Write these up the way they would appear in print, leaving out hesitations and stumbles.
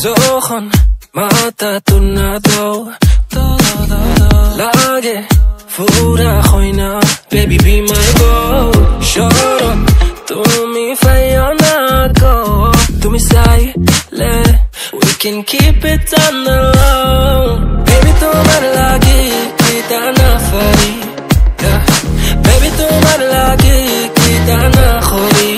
যখন মাথা তুনা দাও লাগে ফুরা হয় না baby be my girl শরম তুমি ফাইও না গো তুমি চাইলে we can keep it on the low baby তোমার লাগে কিতা না ফারি baby তোমার লাগে কিতা না খরি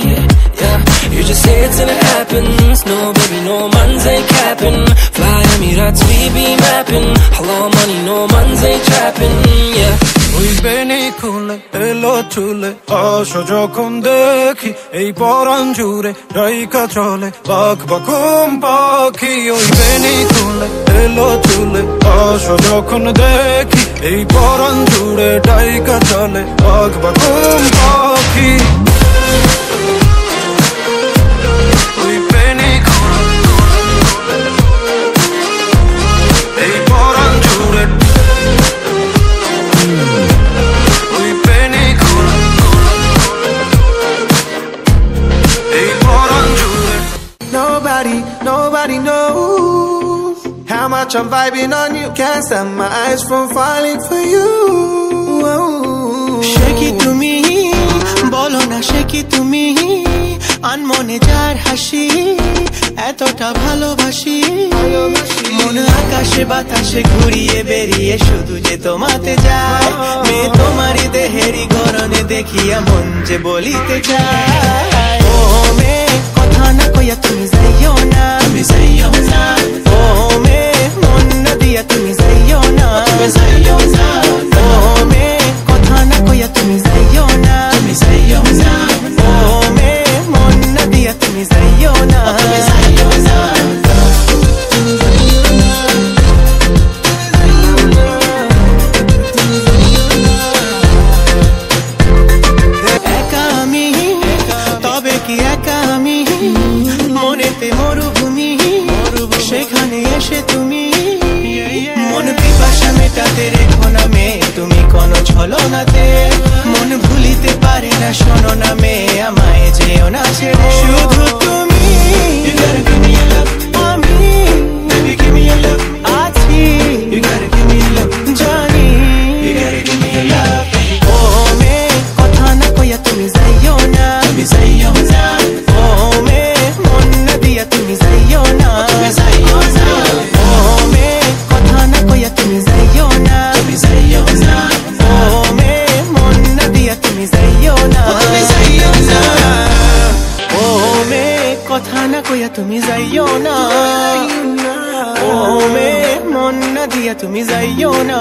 you just say it till it happens no baby no man's ain't capping fly Emirates we be mapping hello money no man's ain't trapping yeah ওই বেনি খুলে এলো চুলে আশা যখন দেখি এই পরাণ জুড়ে রাইকা চলে বাঘ বাকুম পাখি ওই বেনি খুলে এলো চুলে আশা যখন দেখি এই পরাণ জুড়ে রাইকা চলে বাঘ বাকুম পাখি Nobody knows how much I'm vibing on you. Can't stop my eyes from falling for you. Shake it to me, bolo na shake it to me. Anmone jar hashi, etota bhalobasi. Mon akashe batashe ghuriye beriye shudhu je tomate jay. Me tomari deheri gorone dekhiya mon je bolite jay. Oh me kotha na koya tumi jaiyo na, tumi jaiyo na. Oh me mon na diya tumi jaiyo na, tumi jaiyo na. Oh me kotha na koya tumi jaiyo na, tumi jaiyo na. Oh me mon na diya tumi jaiyo na, tumi jaiyo na. সেখানে এসে তুমি মন পিপাসা মেটাতে রেখো না মে তুমি কোনো ছলনাতে মন ভুলিতে পারে না শোনো না মে আমায় যেও না ছেড়ে শুধু তুমি you gotta give me your love আমি baby give me your love আছি you gotta give me your love জানি you gotta give me your love ও মে কথা না কইয়া তুমি যাইও না তুমি যাইও না ও মে মন না দিয়া তুমি যাইও না তুমি যাইও না ও মে কথা না কইয়া তুমি যাইও না তুমি যাইও না ও মে মন না দিয়া তুমি যাইও না তুমি যাইও না ও মে কথা না কইয়া তুমি যাইও না ও মে মন না দিয়া তুমি যাইও না